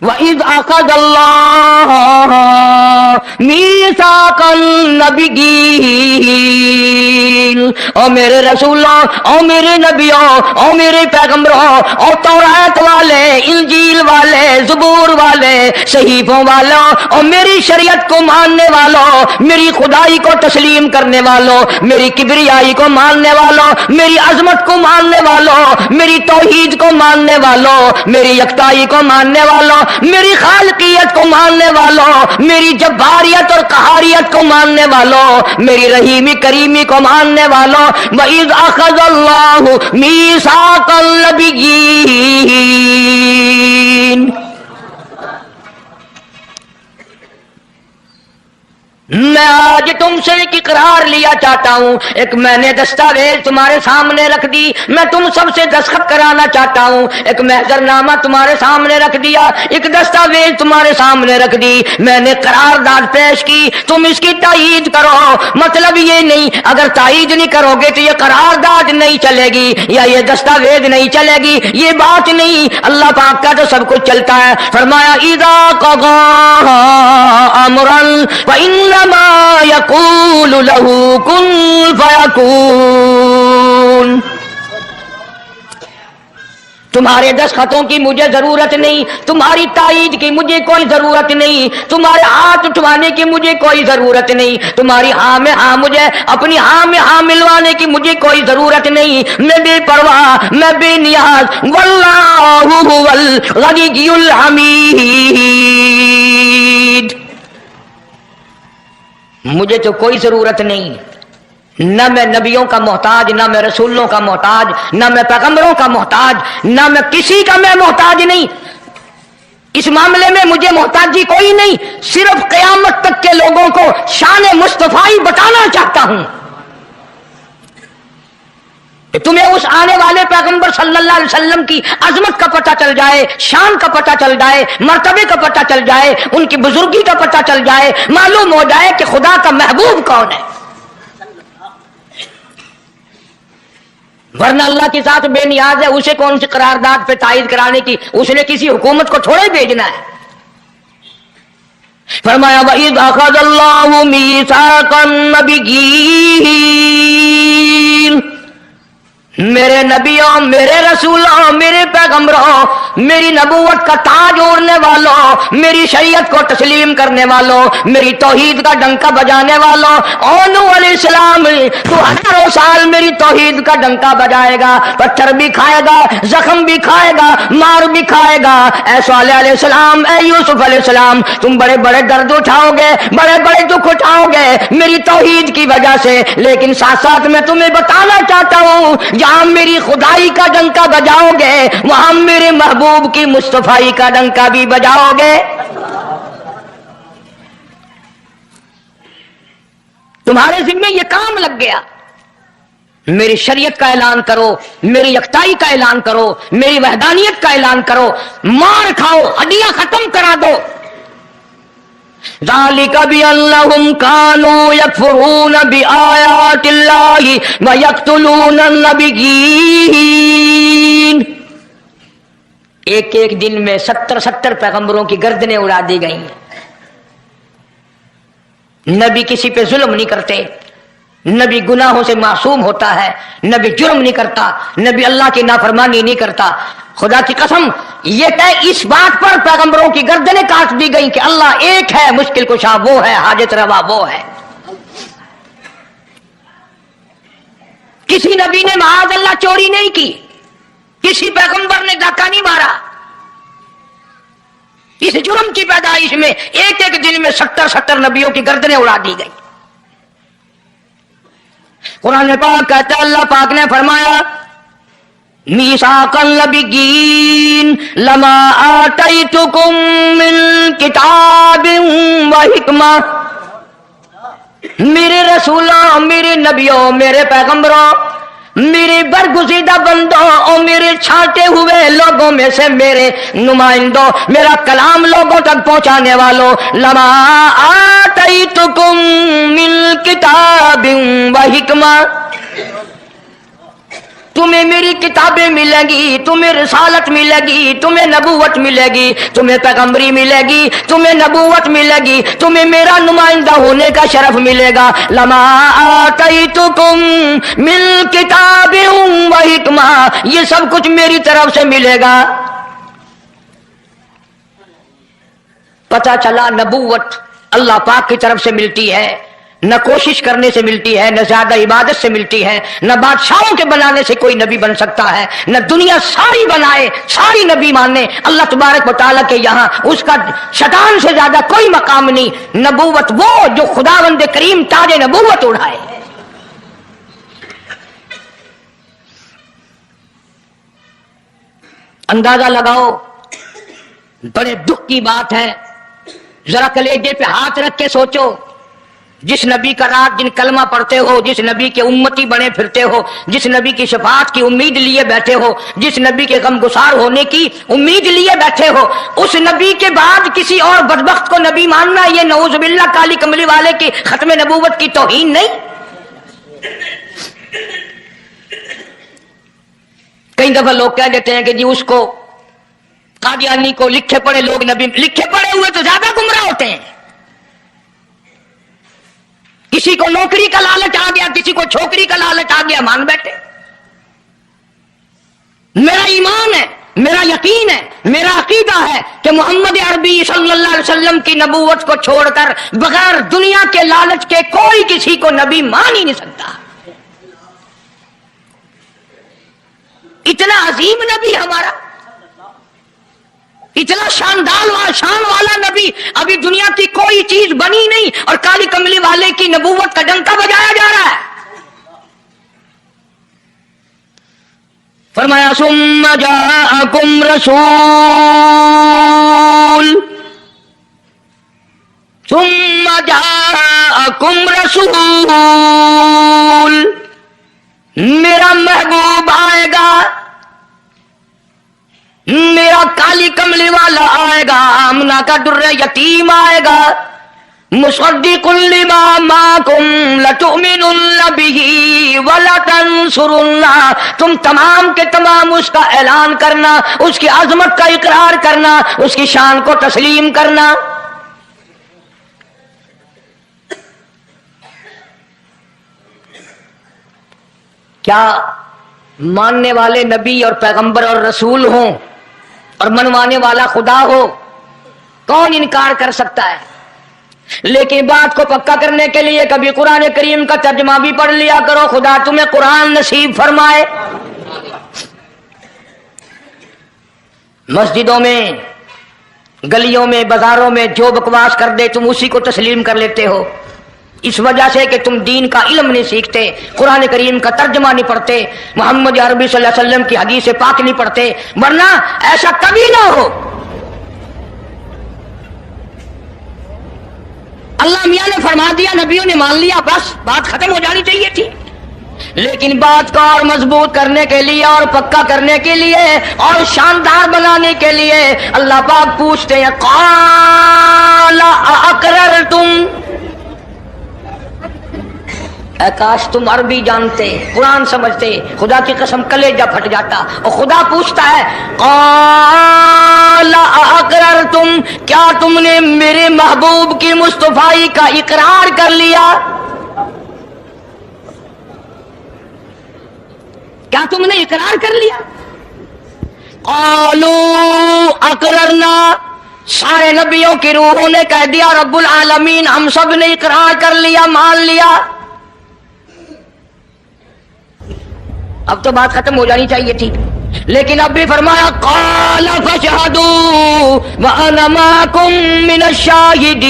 وَإِذْ أَخَذَ اللَّهُ مِيثَاقَ النَّبِيِّينَ، او میرے رسولوں، او میرے نبیوں، او میرے پیغمبروں، او تورات والے، انجیل والے، زبور والے، صحیفوں والوں، او میری شریعت کو ماننے والوں، میری خدائی کو تسلیم کرنے والوں، میری کبریائی کو ماننے والوں، میری عظمت کو ماننے والوں، میری توحید کو ماننے والوں، میری یکتائی کو ماننے والوں، میری خالقیت کو ماننے والوں، میری جباریت اور قہاریت کو ماننے والوں، میری رحیمی کریمی کو ماننے والوں، وَإِذْ أَخَذَ اللَّهُ مِيثَاقَ النَّبِيِّينَ، میں آج تم سے ایک اقرار لیا چاہتا ہوں، ایک میں نے دستاویز تمہارے سامنے رکھ دی، میں تم سب سے دستخط کرانا چاہتا ہوں، ایک محضر نامہ تمہارے سامنے رکھ دیا، ایک دستاویز تمہارے سامنے رکھ دی، میں نے قرارداد پیش کی، تم اس کی تائید کرو۔ مطلب یہ نہیں اگر تائید نہیں کرو گے تو یہ قرارداد نہیں چلے گی یا یہ دستاویز نہیں چلے گی، یہ بات نہیں، اللہ پاک کا تو سب کچھ چلتا ہے۔ فرمایا اذا قضى امرا فانما يقول له كن فيكون۔ تمہارے دستخطوں کی مجھے ضرورت نہیں، تمہاری تائید کی مجھے کوئی ضرورت نہیں، تمہارے ہاتھ اٹھوانے کی مجھے کوئی ضرورت نہیں، تمہاری ہاں میں ہاں مجھے اپنی ہاں میں ہاں ملوانے کی مجھے کوئی ضرورت نہیں، میں بے پرواہ، میں بے نیاز، واللہ هو الغنی الحمید، مجھے تو کوئی ضرورت نہیں، نہ میں نبیوں کا محتاج، نہ میں رسولوں کا محتاج، نہ میں پیغمبروں کا محتاج، نہ میں کسی کا میں محتاج نہیں، اس معاملے میں مجھے محتاجی کوئی نہیں، صرف قیامت تک کے لوگوں کو شان مصطفی بتانا چاہتا ہوں کہ تمہیں اس آنے والے پیغمبر صلی اللہ علیہ وسلم کی عظمت کا پتہ چل جائے، شان کا پتہ چل جائے، مرتبے کا پتہ چل جائے، ان کی بزرگی کا پتہ چل جائے، معلوم ہو جائے کہ خدا کا محبوب کون ہے۔ ورنہ اللہ کے ساتھ بے نیاز ہے، اسے کون سی قرارداد پہ تائید کرانے کی، اس نے کسی حکومت کو تھوڑے بھیجنا ہے۔ فرمایا وَإِذْ أَخَذَ اللَّهُ مِيثَاقَ النَّبِيِّينَ، میرے نبیوں، میرے رسولوں، میرے پیغمبروں، میری نبوت کا تاج اوڑھنے والوں، میری شریعت کو تسلیم کرنے والوں، میری توحید کا ڈنکا بجانے والوں، اور نوح علیہ السلام تو ہزاروں سال میری توحید کا ڈنکا بجائے گا، پتھر بھی کھائے گا، زخم بھی کھائے گا، مار بھی کھائے گا، اے صالح علیہ السلام، اے یوسف علیہ السلام، تم بڑے بڑے درد اٹھاؤ گے، بڑے بڑے دکھ اٹھاؤ گے میری توحید کی وجہ سے، لیکن ساتھ ساتھ میں تمہیں بتانا چاہتا ہوں جہاں میری خدائی کا ڈنکا بجاؤ گے وہاں میرے محبوب کی مصطفی کا ڈنکا بھی بجاؤ گے۔ تمہارے ذمہ یہ کام لگ گیا، میری شریعت کا اعلان کرو، میری یکتائی کا اعلان کرو، میری وحدانیت کا اعلان کرو، مار کھاؤ، ہڈیاں ختم کرا دو۔ ذَلِكَ بِأَنَّهُمْ كَانُوا يَكْفُرُونَ بِآيَاتِ اللَّهِ وَيَقْتُلُونَ النَّبِيِّينَ، ایک ایک دن میں 70 پیغمبروں کی گردنیں اڑا دی گئی ہیں۔ نبی کسی پہ ظلم نہیں کرتے، نبی گناہوں سے معصوم ہوتا ہے، نبی جرم نہیں کرتا، نبی اللہ کی نافرمانی نہیں کرتا۔ خدا کی قسم یہ کہ اس بات پر پیغمبروں کی گردنیں کاٹ دی گئی کہ اللہ ایک ہے، مشکل کشا وہ ہے، حاجت روا وہ ہے۔ کسی نبی نے معاذ اللہ چوری نہیں کی، کسی پیغمبر نے ڈاکہ نہیں مارا، اس جرم کی پیدائش میں ایک ایک دن میں 70 نبیوں کی گردنیں اڑا دی گئی۔ قرآن پاک کہتا ہے، اللہ پاک نے فرمایا میثاق النبیین لما آتیتکم من کتاب و حکمہ، میرے رسولوں، میرے نبیوں، میرے پیغمبروں، میرے برگزیدہ بندوں اور میرے چھانٹے ہوئے لوگوں میں سے میرے نمائندوں، میرا کلام لوگوں تک پہنچانے والوں، لما آتیتکم من کتاب و حکمہ، تمہیں میری کتابیں ملیں گی، تمہیں رسالت ملے گی، تمہیں نبوت ملے گی، تمہیں پیغمبری ملے گی، تمہیں نبوت ملے گی، تمہیں میرا نمائندہ ہونے کا شرف ملے گا. لما آتیتکم من کتاب و حکمہ، یہ سب کچھ میری طرف سے ملے گا. پتہ چلا نبوت اللہ پاک کی طرف سے ملتی ہے، نہ کوشش کرنے سے ملتی ہے، نہ زیادہ عبادت سے ملتی ہے، نہ بادشاہوں کے بنانے سے کوئی نبی بن سکتا ہے، نہ دنیا ساری بنائے ساری نبی مانے اللہ تبارک و تعالیٰ کے یہاں اس کا شیطان سے زیادہ کوئی مقام نہیں. نبوت وہ جو خداوند کریم تاج نبوت اڑائے. اندازہ لگاؤ، بڑے دکھ کی بات ہے. ذرا کلیجے پہ ہاتھ رکھ کے سوچو، جس نبی کا رات دن کلمہ پڑھتے ہو، جس نبی کے امتی بنے پھرتے ہو، جس نبی کی شفاعت کی امید لیے بیٹھے ہو، جس نبی کے غم گسار ہونے کی امید لیے بیٹھے ہو، اس نبی کے بعد کسی اور بدبخت کو نبی ماننا یہ نعوذ باللہ کالی کملی والے کی ختم نبوت کی توہین نہیں؟ کئی دفعہ لوگ کہہ دیتے ہیں کہ جی اس کو قادیانی کو لکھے پڑھے لوگ نبی، لکھے پڑھے ہوئے تو زیادہ گمراہ ہوتے ہیں. کسی کو نوکری کا لالچ آ گیا، کسی کو چھوکری کا لالچ آ گیا، مان بیٹھے. میرا ایمان ہے، میرا یقین ہے، میرا عقیدہ ہے کہ محمد عربی صلی اللہ علیہ وسلم کی نبوت کو چھوڑ کر بغیر دنیا کے لالچ کے کوئی کسی کو نبی مان ہی نہیں سکتا. اتنا عظیم نبی ہمارا، اتنا شاندار شان والا نبی، ابھی دنیا کی کوئی چیز بنی نہیں اور کالی کملی والے کی نبوت کا ڈنکا بجایا جا رہا ہے. فرمایا ثم جاءکم رسول، ثم جاءکم رسول، میرا محبوب آئے گا، میرا کالی کملی والا آئے گا، آمنہ کا در یتیم آئے گا. مصدق لما معکم لتؤمنن بہ ولتنصرنہ، تم تمام کے تمام اس کا اعلان کرنا، اس کی عظمت کا اقرار کرنا، اس کی شان کو تسلیم کرنا. کیا ماننے والے نبی اور پیغمبر اور رسول ہوں اور منوانے والا خدا ہو؟ کون انکار کر سکتا ہے؟ لیکن بات کو پکا کرنے کے لیے کبھی قرآن کریم کا ترجمہ بھی پڑھ لیا کرو. خدا تمہیں قرآن نصیب فرمائے. مسجدوں میں، گلیوں میں، بازاروں میں جو بکواس کر دے تم اسی کو تسلیم کر لیتے ہو، اس وجہ سے کہ تم دین کا علم نہیں سیکھتے، قرآن کریم کا ترجمہ نہیں پڑھتے، محمد عربی صلی اللہ علیہ وسلم کی حدیث پاک نہیں پڑھتے. ورنہ ایسا کبھی نہ ہو. اللہ میاں نے فرما دیا، نبیوں نے مان لیا، بس بات ختم ہو جانی چاہیے تھی. لیکن بات کو اور مضبوط کرنے کے لیے اور پکا کرنے کے لیے اور شاندار بنانے کے لیے اللہ پاک پوچھتے ہیں قال اقررتم. اے کاش تم عربی جانتے، قرآن سمجھتے، خدا کی قسم کلیجہ پھٹ جاتا. اور خدا پوچھتا ہے قال اقررتم، کیا تم نے میرے محبوب کی مصطفائی کا اقرار کر لیا؟ کیا تم نے اقرار کر لیا؟ قالوا اقررنا، سارے نبیوں کی روحوں نے کہہ دیا رب العالمین ہم سب نے اقرار کر لیا، مان لیا. اب تو بات ختم ہو جانی چاہیے تھی، لیکن اب بھی فرمایا قال فاشهدوا وانا معكم من الشاهدين،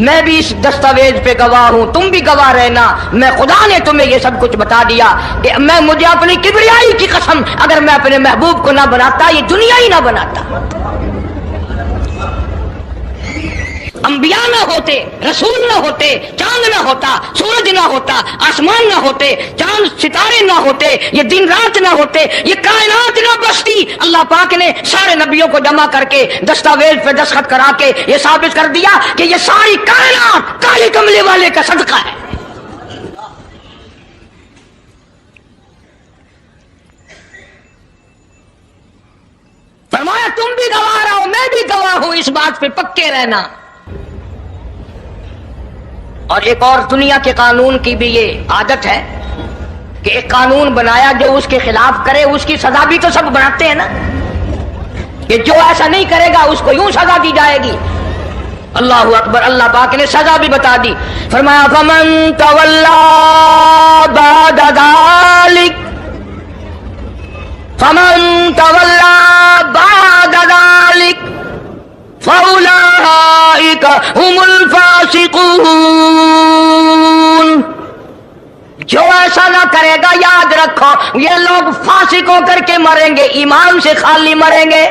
میں بھی اس دستاویز پہ گواہ ہوں، تم بھی گواہ رہنا. میں خدا نے تمہیں یہ سب کچھ بتا دیا کہ مجھے اپنی کبریائی کی قسم اگر میں اپنے محبوب کو نہ بناتا یہ دنیا ہی نہ بناتا. انبیاء نہ ہوتے، رسول نہ ہوتے، چاند نہ ہوتا، سورج نہ ہوتا، آسمان نہ ہوتے، چاند ستارے نہ ہوتے، یہ دن رات نہ ہوتے، یہ کائنات نہ بستی. اللہ پاک نے سارے نبیوں کو جمع کر کے دستاویز پہ دستخط کرا کے یہ ثابت کر دیا کہ یہ ساری کائنات کالی کملی والے کا صدقہ ہے. فرمایا تم بھی گواہ رہو میں بھی گواہ ہوں، اس بات پہ پکے رہنا۔ اور ایک اور دنیا کے قانون کی بھی یہ عادت ہے کہ ایک قانون بنایا جو اس کے خلاف کرے اس کی سزا بھی تو سب بناتے ہیں نا، کہ جو ایسا نہیں کرے گا اس کو یوں سزا دی جائے گی۔ اللہ اکبر، اللہ پاک نے سزا بھی بتا دی، فرمایا فمن تولا بعد ذلک، فمن تولا بعد ذلک فاولئک هم الفاسقون۔ جو ایسا نہ کرے گا یاد رکھو یہ لوگ فاسق ہو کر کے مریں گے، ایمان سے خالی مریں گے۔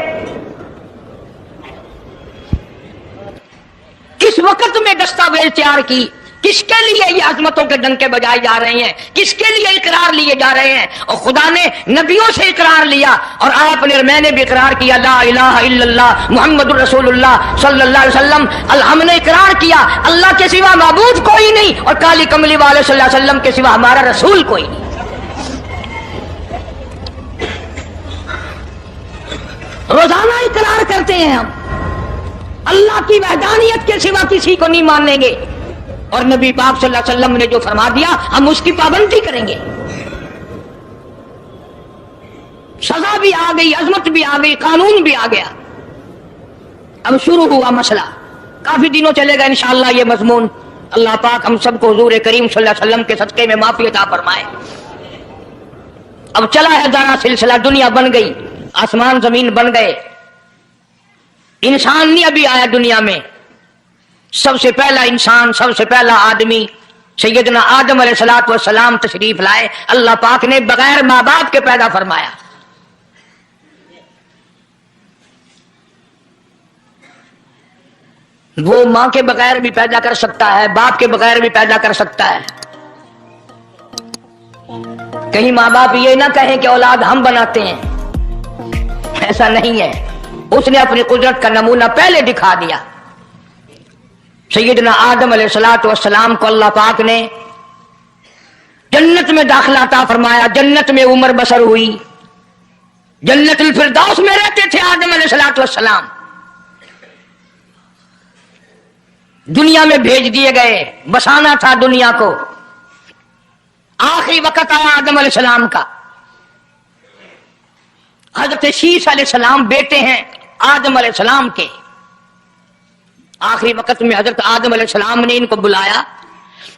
کس وقت میں دستاویز تیار کی، کس کے لیے یہ عظمتوں کے ڈنکے بجائے جا رہے ہیں، کس کے لیے اقرار لیے جا رہے ہیں؟ اور خدا نے نبیوں سے اقرار لیا اور آپ نے، میں نے بھی اقرار کیا، لا الہ الا اللہ محمد الرسول اللہ صلی اللہ علیہ وسلم۔ ہم نے اقرار کیا اللہ کے سوا معبود کوئی نہیں اور کالی کملی والے صلی اللہ علیہ وسلم کے سوا ہمارا رسول کوئی نہیں۔ روزانہ اقرار کرتے ہیں ہم اللہ کی وحدانیت کے سوا کسی کو نہیں مانیں گے، اور نبی پاک صلی اللہ علیہ وسلم نے جو فرما دیا ہم اس کی پابندی کریں گے۔ سزا بھی آ گئی، عظمت بھی آ گئی، قانون بھی آ گیا۔ اب شروع ہوا مسئلہ، کافی دنوں چلے گا انشاءاللہ یہ مضمون۔ اللہ پاک ہم سب کو حضور کریم صلی اللہ علیہ وسلم کے صدقے میں معافی عطا فرمائے۔ اب چلا ہے دانا سلسلہ، دنیا بن گئی، آسمان زمین بن گئے، انسان نہیں ابھی آیا دنیا میں۔ سب سے پہلا انسان، سب سے پہلا آدمی سیدنا آدم علیہ الصلوۃ والسلام تشریف لائے۔ اللہ پاک نے بغیر ماں باپ کے پیدا فرمایا۔ وہ ماں کے بغیر بھی پیدا کر سکتا ہے، باپ کے بغیر بھی پیدا کر سکتا ہے۔ کہیں ماں باپ یہ نہ کہیں کہ اولاد ہم بناتے ہیں، ایسا نہیں ہے۔ اس نے اپنی قدرت کا نمونہ پہلے دکھا دیا۔ سیدنا آدم علیہ الصلوۃ والسلام کو اللہ پاک نے جنت میں داخلہ عطا فرمایا، جنت میں عمر بسر ہوئی، جنت الفردوس میں رہتے تھے آدم علیہ الصلوۃ والسلام۔ دنیا میں بھیج دیے گئے، بسانا تھا دنیا کو۔ آخری وقت آیا آدم علیہ السلام کا۔ حضرت شیش علیہ السلام بیٹے ہیں آدم علیہ السلام کے۔ آخری وقت میں حضرت آدم علیہ السلام نے ان کو بلایا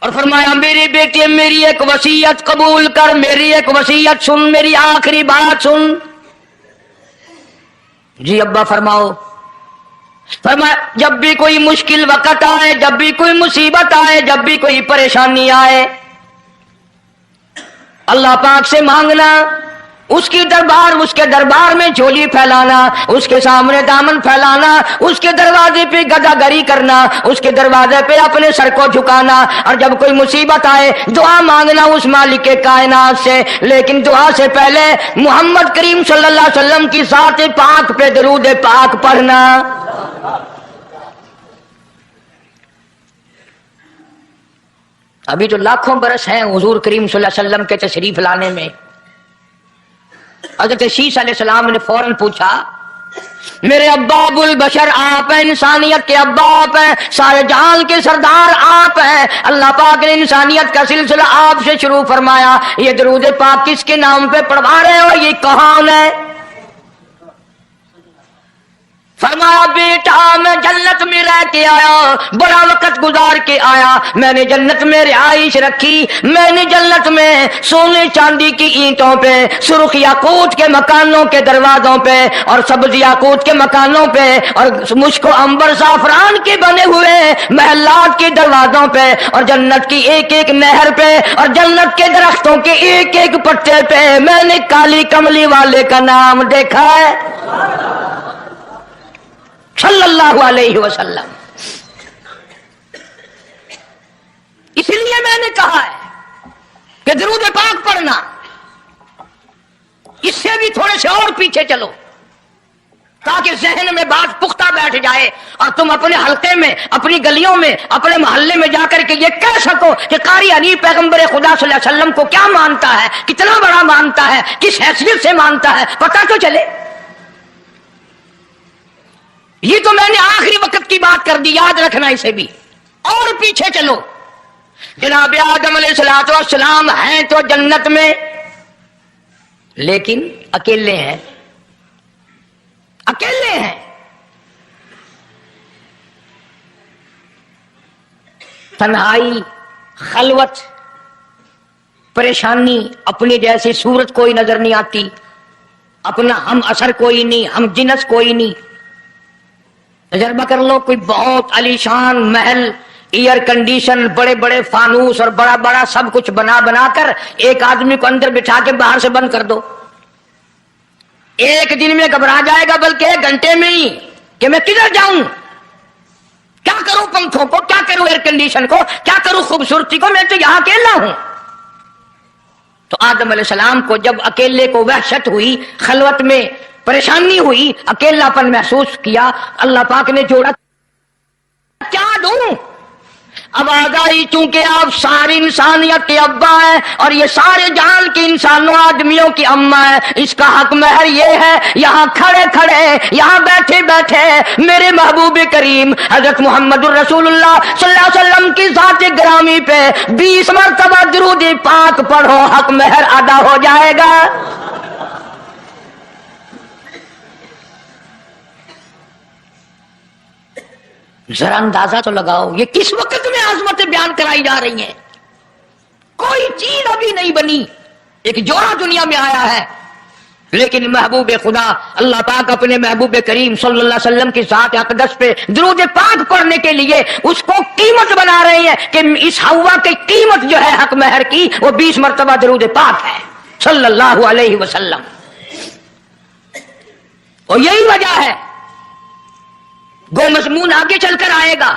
اور فرمایا میرے بیٹے میری ایک وصیت قبول کر، میری ایک وصیت سن، میری آخری بات سن۔ جی ابا فرماؤ۔ فرمایا جب بھی کوئی مشکل وقت آئے، جب بھی کوئی مصیبت آئے، جب بھی کوئی پریشانی آئے، اللہ پاک سے مانگنا، اس کے دربار میں جھولی پھیلانا، اس کے سامنے دامن پھیلانا، اس کے دروازے پہ گدا گری کرنا، اس کے دروازے پہ اپنے سر کو جھکانا، اور جب کوئی مصیبت آئے دعا مانگنا اس مالک کائنات سے۔ لیکن دعا سے پہلے محمد کریم صلی اللہ علیہ وسلم کی ذات پاک پہ درود پاک پڑھنا۔ ابھی تو لاکھوں برس ہیں حضور کریم صلی اللہ علیہ وسلم کے تشریف لانے میں۔ حضرت شیش علیہ السلام نے فوراً پوچھا میرے ابا ابو البشر آپ ہیں، انسانیت کے ابا آپ ہیں، سارے جہان کے سردار آپ ہیں۔ اللہ پاک نے انسانیت کا سلسلہ آپ سے شروع فرمایا، یہ درود پاک کس کے نام پہ پڑھوا رہے ہو، یہ کون ہے؟ فرمایا بیٹا میں جنت میں رہ کے آیا، بڑا وقت گزار کے آیا، میں نے جنت میں رہائش رکھی، میں نے جنت میں سونے چاندی کی اینٹوں پہ، سرخ یاقوت کے مکانوں کے دروازوں پہ اور سبز یاقوت کے مکانوں پہ اور مشک و عنبر زعفران کے بنے ہوئے محلات کے دروازوں پہ اور جنت کی ایک ایک نہر پہ اور جنت کے درختوں کے ایک ایک پتے پہ میں نے کالی کملی والے کا نام دیکھا ہے صلی اللہ علیہ وسلم۔ اس لیے میں نے کہا ہے کہ درود پاک پڑھنا، اس سے بھی تھوڑے سے اور پیچھے چلو تاکہ ذہن میں بات پختہ بیٹھ جائے اور تم اپنے حلقے میں، اپنی گلیوں میں، اپنے محلے میں جا کر کے یہ کہہ سکو کہ قاری علی پیغمبر خدا صلی اللہ علیہ وسلم کو کیا مانتا ہے، کتنا بڑا مانتا ہے، کس حیثیت سے مانتا ہے، پتہ تو چلے۔ یہ تو میں نے آخری وقت کی بات کر دی، یاد رکھنا اسے بھی۔ اور پیچھے چلو، جناب آدم علیہ السلام ہیں تو جنت میں، لیکن اکیلے ہیں، اکیلے ہیں۔ تنہائی، خلوت، پریشانی، اپنی جیسی صورت کوئی نظر نہیں آتی، اپنا ہم اثر کوئی نہیں، ہم جنس کوئی نہیں۔ تجربہ کر لو، کوئی بہت عالیشان محل، ایئر کنڈیشن، بڑے بڑے فانوس اور بڑا بڑا سب کچھ بنا بنا کر ایک آدمی کو اندر بٹھا کے باہر سے بند کر دو، ایک دن میں گھبرا جائے گا، بلکہ ایک گھنٹے میں ہی، کہ میں کدھر جاؤں، کیا کروں پنکھوں کو، کیا کروں ایئر کنڈیشن کو، کیا کروں خوبصورتی کو، میں تو یہاں اکیلا ہوں۔ تو آدم علیہ السلام کو جب اکیلے کو وحشت ہوئی، خلوت میں پریشانی ہوئی، اکیلا پن محسوس کیا، اللہ پاک نے جوڑا، کیا دوں؟ آواز آئی، چونکہ آپ ساری انسانیت کے ابا ہیں اور یہ سارے جہان کی انسانوں آدمیوں کی اماں ہے، اس کا حق مہر یہ ہے، یہاں کھڑے کھڑے، یہاں بیٹھے بیٹھے میرے محبوب کریم حضرت محمد الرسول اللہ صلی اللہ علیہ وسلم کی ذات گرامی پہ 20 مرتبہ درود پاک پڑھو، حق مہر ادا ہو جائے گا۔ ذرا اندازہ تو لگاؤ، یہ کس وقت میں عظمتیں بیان کرائی جا رہی ہیں، کوئی چیز ابھی نہیں بنی، ایک جوڑا دنیا میں آیا ہے، لیکن محبوب خدا اللہ پاک اپنے محبوب کریم صلی اللہ علیہ وسلم کی ذات اقدس پہ درود پاک پڑھنے کے لیے اس کو قیمت بنا رہے ہیں کہ اس ہوا کی قیمت جو ہے حق مہر کی وہ 20 مرتبہ درود پاک ہے صلی اللہ علیہ وسلم۔ اور یہی وجہ ہے، وہ مضمون آگے چل کر آئے گا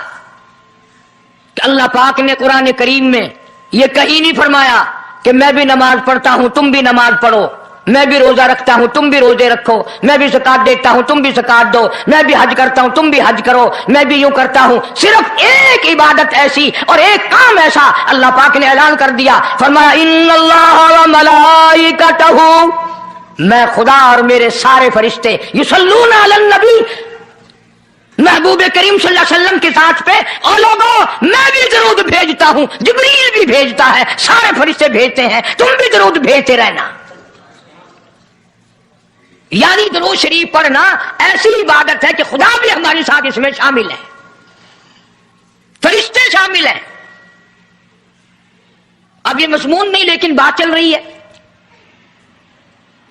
کہ اللہ پاک نے قرآن کریم میں یہ کہیں نہیں فرمایا کہ میں بھی نماز پڑھتا ہوں تم بھی نماز پڑھو، میں بھی روزہ رکھتا ہوں تم بھی روزے رکھو، میں بھی زکات دیتا ہوں تم بھی زکات دو، میں بھی حج کرتا ہوں تم بھی حج کرو، میں بھی یوں کرتا ہوں۔ صرف ایک عبادت ایسی اور ایک کام ایسا اللہ پاک نے اعلان کر دیا، فرمایا ان اللہ و ملائکتہ، میں خدا اور میرے سارے فرشتے یصلون علی النبی، محبوب کریم صلی اللہ علیہ وسلم کی ذات پہ، اور لوگوں میں بھی درود بھیجتا ہوں، جبریل بھی بھیجتا ہے، سارے فرشتے بھیجتے ہیں، تم بھی درود بھیجتے رہنا۔ یعنی درود شریف پڑھنا ایسی عبادت ہے کہ خدا بھی ہمارے ساتھ اس میں شامل ہے، فرشتے شامل ہیں۔ اب یہ مضمون نہیں، لیکن بات چل رہی ہے۔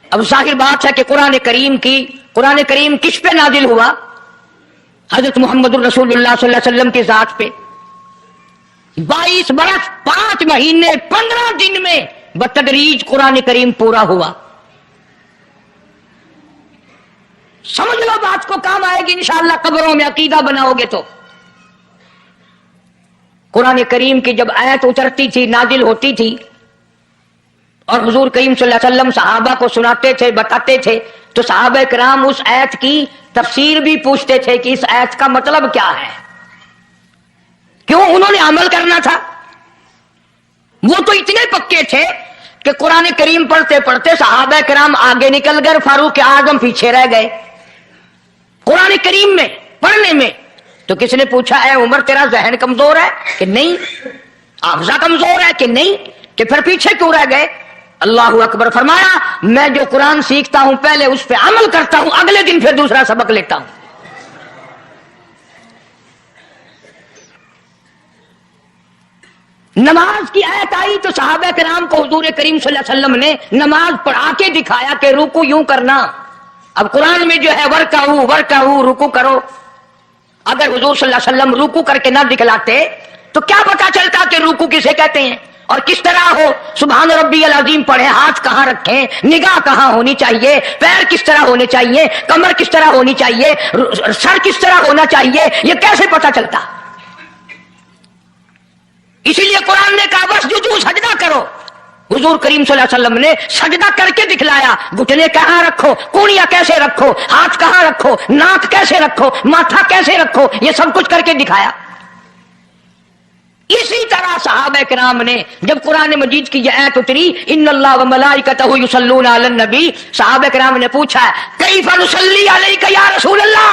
اب ظاہر بات ہے کہ قرآن کریم کس پہ نازل ہوا؟ حضرت محمد الرسول اللہ صلی اللہ علیہ وسلم کی ذات پہ 22 برس 5 مہینے 15 دن میں بتدریج قرآن کریم پورا ہوا۔ سمجھ لو بات کو، کام آئے گی انشاءاللہ قبروں میں عقیدہ بناؤ گے تو۔ قرآن کریم کی جب آیت اترتی تھی، نازل ہوتی تھی، اور حضور کریم صلی اللہ علیہ وسلم صحابہ کو سناتے تھے، بتاتے تھے، تو صحابہ کرام اس آیت کی تفسیر بھی پوچھتے تھے کہ اس آیت کا مطلب کیا ہے، کیوں انہوں نے عمل کرنا تھا۔ وہ تو اتنے پکے تھے کہ قرآن کریم پڑھتے پڑھتے صحابہ کرام آگے نکل گئے، فاروق اعظم پیچھے رہ گئے قرآن کریم میں پڑھنے میں۔ تو کس نے پوچھا، اے عمر تیرا ذہن کمزور ہے کہ نہیں، حافظہ کمزور ہے کہ نہیں، کہ پھر پیچھے کیوں رہ گئے؟ اللہ اکبر، فرمایا میں جو قرآن سیکھتا ہوں پہلے اس پہ عمل کرتا ہوں، اگلے دن پھر دوسرا سبق لیتا ہوں۔ نماز کی آیت آئی تو صحابہ کرام کو حضور کریم صلی اللہ علیہ وسلم نے نماز پڑھا کے دکھایا کہ رکوع یوں کرنا۔ اب قرآن میں جو ہے ورکعوا رکوع کرو، اگر حضور صلی اللہ علیہ وسلم رکوع کر کے نہ دکھلاتے تو کیا پتا چلتا کہ رکوع کسے کہتے ہیں اور کس طرح ہو۔ سبحان ربی العظیم پڑھیں، ہاتھ کہاں رکھیں، نگاہ کہاں ہونی چاہیے، پیر کس طرح ہونے چاہیے، کمر کس طرح ہونی چاہیے، سر کس طرح ہونا چاہیے، یہ کیسے پتا چلتا؟ اسی لیے قرآن نے کہا واسجدوا، سجدہ کرو۔ حضور کریم صلی اللہ علیہ وسلم نے سجدہ کر کے دکھلایا، گھٹنے کہاں رکھو، کونیاں کیسے رکھو، ہاتھ کہاں رکھو، ناک کیسے رکھو، ماتھا کیسے رکھو، یہ سب کچھ کر کے دکھایا۔ اسی طرح صحابہ کرام نے جب قرآن مجید کی یہ آیت اتری ان اللہ و ملائکتہ یصلون علی النبی، صحابہ کرام نے پوچھا کیف نصلی علیک یا رسول اللہ،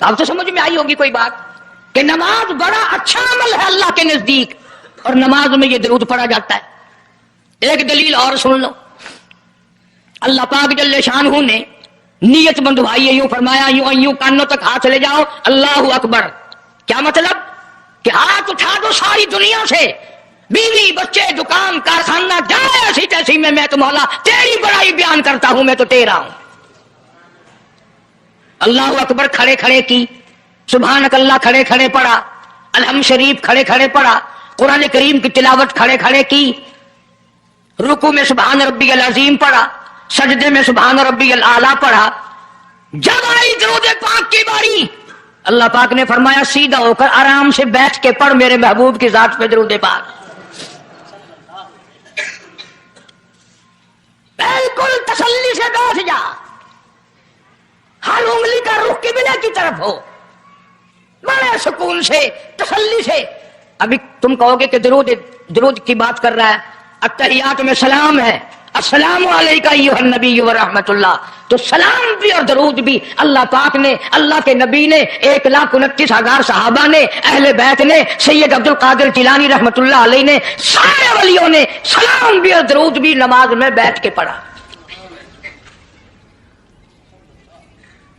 آپ تو سمجھ میں آئی ہوگی کوئی بات کہ نماز بڑا اچھا عمل ہے اللہ کے نزدیک، اور نماز میں یہ درود پڑھا جاتا ہے۔ ایک دلیل اور سن لو، اللہ پاک جل شانہ نے نیت بندھوائی ہے، یوں فرمایا یوں کانوں تک ہاتھ لے جاؤ، اللہ اکبر۔ کیا مطلب؟ کہ ہاتھ اٹھا دو ساری دنیا سے، بیوی بچے دکان کارخانہ جائے ایسی تیسی میں تو مولا تیری بڑائی بیان کرتا ہوں، میں تو تیرا ہوں۔ اللہ اکبر کھڑے کھڑے کی، سبحانک اللہ کھڑے کھڑے پڑھا، الحمد شریف کھڑے کھڑے پڑھا، قرآن کریم کی تلاوت کھڑے کھڑے کی، رکوع میں سبحان ربی العظیم پڑھا، سجدے میں سبحان ربی الاعلیٰ پڑھا۔ جب آئی درود پاک کی باری، اللہ پاک نے فرمایا سیدھا ہو کر آرام سے بیٹھ کے پڑھ میرے محبوب کی ذات پہ درود پاک۔ بالکل تسلی سے بیٹھ جا، ہر انگلی کا رخ قبلہ کی طرف ہو، بڑے سکون سے تسلی سے۔ ابھی تم کہو گے کہ درود کی بات کر رہا ہے، التحیات میں سلام ہے، السلام علیکہ ایھا النبی ورحمۃ اللہ، تو سلام بھی اور درود بھی اللہ پاک نے، اللہ کے نبی نے، 1,29,000 صحابہ نے، اہل بیت نے، سید عبد القادر جیلانی رحمۃ اللہ علیہ نے، سارے ولیوں نے سلام بھی اور درود بھی نماز میں بیٹھ کے پڑھا۔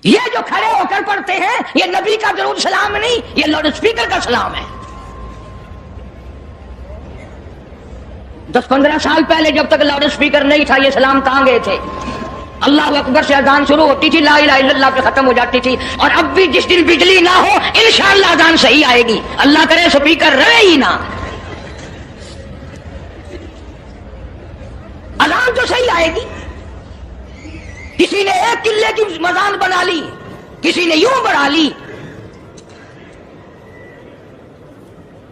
یہ جو کھڑے ہو کر پڑھتے ہیں یہ نبی کا درود سلام نہیں، یہ لاؤڈ اسپیکر کا سلام ہے۔ 10-15 سال پہلے جب تک لاؤڈ اسپیکر نہیں تھا یہ سلام کہاں گئے تھے؟ اللہ اکبر سے اذان شروع ہوتی تھی، لا الہ الا اللہ پہ ختم ہو جاتی تھی، اور اب بھی جس دن بجلی نہ ہو انشاءاللہ اذان صحیح آئے گی، اللہ کرے اسپیکر رہے ہی نہ، اذان تو صحیح آئے گی۔ کسی نے ایک قلعے کی مزان بنا لی، کسی نے یوں بڑھا لی،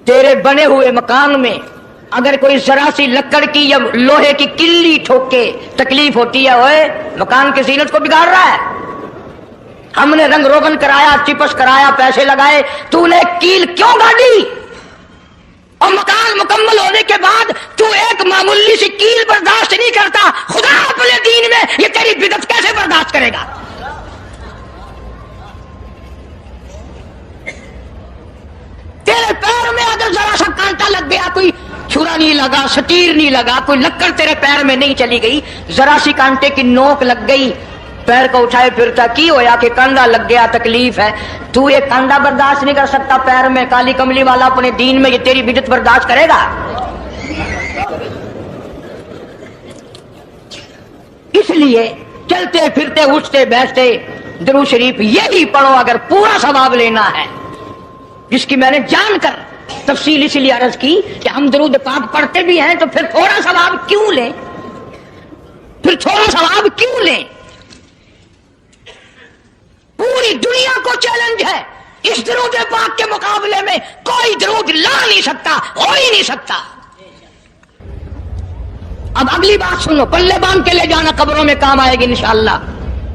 تیرے بنے ہوئے مکان میں اگر کوئی ذرا سی لکڑ کی یا لوہے کی کلی ٹھوک کے تکلیف ہوتی ہے، اوئے مکان کی زینت کو بگاڑ رہا ہے۔ ہم نے رنگ روغن کرایا، چپس کرایا، پیسے لگائے، تو نے کیل کیوں گاڑی؟ اور مکان مکمل ہونے کے بعد تو ایک معمولی سی کیل برداشت نہیں کرتا، خدا اپنے دین میں یہ تیری بدعت کیسے برداشت کرے گا؟ تیرے پیر میں اگر ذرا سا کانٹا لگ گیا، کوئی چھرا نہیں لگا، سٹیر نہیں لگا، کوئی لکڑ تیرے پیر میں نہیں چلی گئی، ذرا سی کانٹے کی نوک لگ گئی، پیر کو اٹھائے پھرتا کی ہویا کہ کانڈا لگ گیا، تکلیف ہے، تو یہ کانڈا برداشت نہیں کر سکتا پیر میں، کالی کملی والا اپنے دین میں یہ تیری بدعت برداشت کرے گا؟ اس لیے چلتے پھرتے اٹھتے بیٹھتے درود شریف یہی پڑھو اگر پورا ثواب لینا ہے، جس کی میں نے جان کر تفصیل اس لیے عرض کی کہ ہم درود پاک پڑھتے بھی ہیں تو پھر تھوڑا ثواب کیوں لیں؟ پھر تھوڑا ثواب کیوں لیں؟ پوری دنیا کو چیلنج ہے، اس درود پاک کے مقابلے میں کوئی درود لا نہیں سکتا، ہو ہی نہیں سکتا۔ اب اگلی بات سنو، پلے باندھ کے لے جانا قبروں میں کام آئے گی انشاءاللہ۔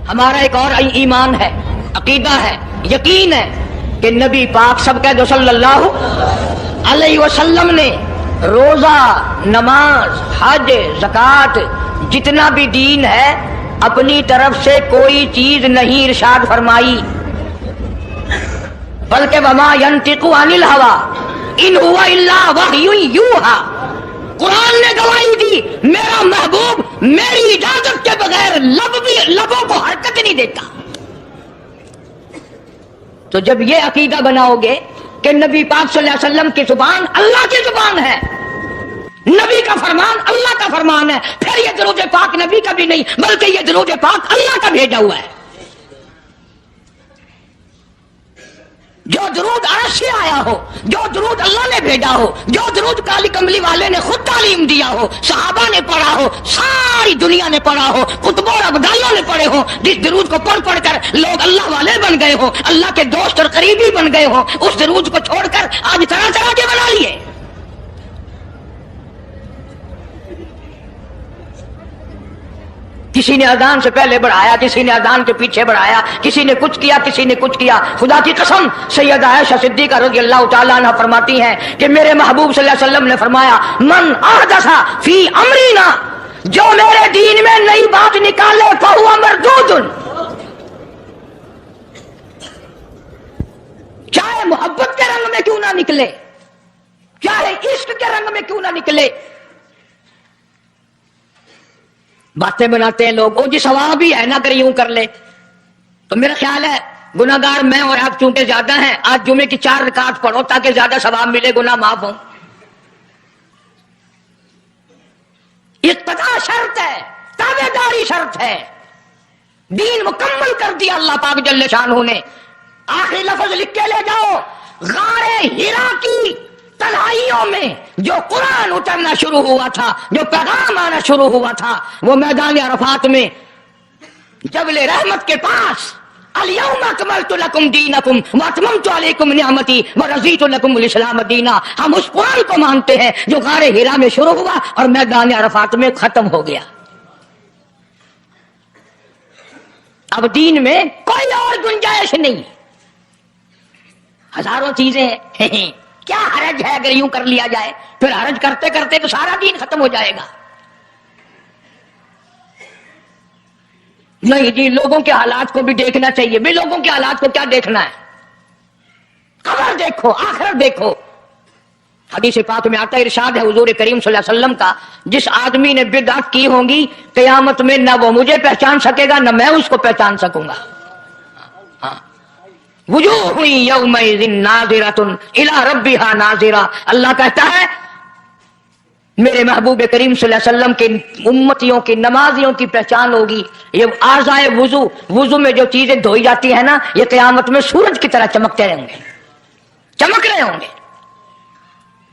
ہمارا ایک اور ایمان ہے، عقیدہ ہے، یقین ہے کہ نبی پاک سب کہہ دو صلی اللہ علیہ وسلم نے روزہ، نماز، حج، زکوٰۃ، جتنا بھی دین ہے اپنی طرف سے کوئی چیز نہیں ارشاد فرمائی، بلکہ وما ينطق عن الهوى ان هو الا وحی یوحی۔ قرآن نے گواہی دی میرا محبوب میری اجازت کے بغیر لبوں کو حرکت نہیں دیتا۔ تو جب یہ عقیدہ بناؤ گے کہ نبی پاک صلی اللہ علیہ وسلم کی زبان اللہ کی زبان ہے، نبی کا فرمان اللہ کا فرمان ہے، پھر یہ درود پاک نبی کا بھی نہیں بلکہ یہ درود پاک اللہ کا بھیجا ہوا ہے۔ جو درود عرش سے آیا ہو، جو درود اللہ نے بھیجا ہو، جو درود کالی کملی والے نے خود تعلیم دیا ہو، صحابہ نے پڑھا ہو، ساری دنیا نے پڑھا ہو، قطبوں اور ابدالوں نے پڑھے ہو، جس درود کو پڑھ پڑھ کر لوگ اللہ والے بن گئے ہو، اللہ کے دوست اور قریبی بن گئے ہو، اس درود کو چھوڑ کر آج طرح طرح کے بنا لیے۔ کسی نے اذان سے پہلے بڑھایا، کسی نے اذان کے پیچھے بڑھایا، کسی نے کچھ کیا، کسی نے کچھ کیا۔ خدا کی قسم سیدہ عائشہ صدیقہ رضی اللہ تعالیٰ عنہ فرماتی ہیں کہ میرے محبوب صلی اللہ علیہ وسلم نے فرمایا من احدث فی امرنا، جو میرے دین میں نئی بات نکالے فہو مردود، محبت کے رنگ میں کیوں نہ نکلے، چاہے عشق کے رنگ میں کیوں نہ نکلے۔ باتیں بناتے ہیں لوگ، او جی ثواب ہی ہے نہ کر یوں کر لے۔ تو میرا خیال ہے گناہگار میں اور آپ چونکہ زیادہ ہیں، آج جمعے کی 4 رکعت پڑھو تاکہ زیادہ ثواب ملے، گناہ معاف ہوں۔ اقتداء شرط ہے، تابع داری شرط ہے۔ دین مکمل کر دیا اللہ پاک جل شانہ نے۔ آخری لفظ لکھ کے لے جاؤ، غار ہرا کی تنہائیوں میں جو قرآن اترنا شروع ہوا تھا، جو پیغام آنا شروع ہوا تھا، وہ میدان عرفات میں جبل رحمت کے پاس الیوم اکملت لکم دینکم واتممت علیکم نعمتی ورضیت لکم الاسلام دینا۔ ہم اس قرآن کو مانتے ہیں جو غار ہرا میں شروع ہوا اور میدان عرفات میں ختم ہو گیا۔ اب دین میں کوئی اور گنجائش نہیں، ہزاروں چیزیں ہیں، کیا حرج ہے اگر یوں کر لیا جائے؟ پھر حرج کرتے کرتے تو سارا دین ختم ہو جائے گا۔ نہیں جی، لوگوں کے حالات کو بھی دیکھنا چاہیے۔ بھی لوگوں کے حالات کو کیا دیکھنا ہے؟ قبر دیکھو، آخرت دیکھو۔ حدیث پاک میں آتا ہے، ارشاد ہے حضور کریم صلی اللہ علیہ وسلم کا، جس آدمی نے بدعت کی ہوں گی قیامت میں نہ وہ مجھے پہچان سکے گا نہ میں اس کو پہچان سکوں گا۔ وجوہ یومئذ ناظرۃ الی ربھا ناظرہ، اللہ کہتا ہے میرے محبوب کریم صلی اللہ علیہ وسلم کے امتیوں کی نمازیوں کی پہچان ہوگی۔ یہ اعضائے وضو میں جو چیزیں دھوئی جاتی ہیں نا، یہ قیامت میں سورج کی طرح چمکتے رہیں گے، چمک رہے ہوں گے۔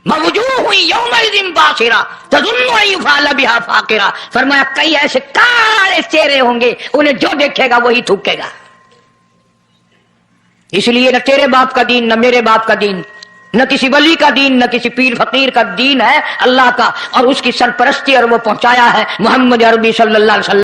وجوہ یومئذ باسرہ تظن ان یفعل بہا فاقرہ، فرمایا کئی ایسے کالے چہرے ہوں گے، انہیں جو دیکھے گا وہی تھوکے گا۔ اس لیے نہ تیرے باپ کا دین، نہ میرے باپ کا دین، نہ کسی ولی کا دین، نہ کسی پیر فقیر کا دین ہے، اللہ کا، اور اس کی سرپرستی اور وہ پہنچایا ہے محمد عربی صلی اللہ علیہ وسلم۔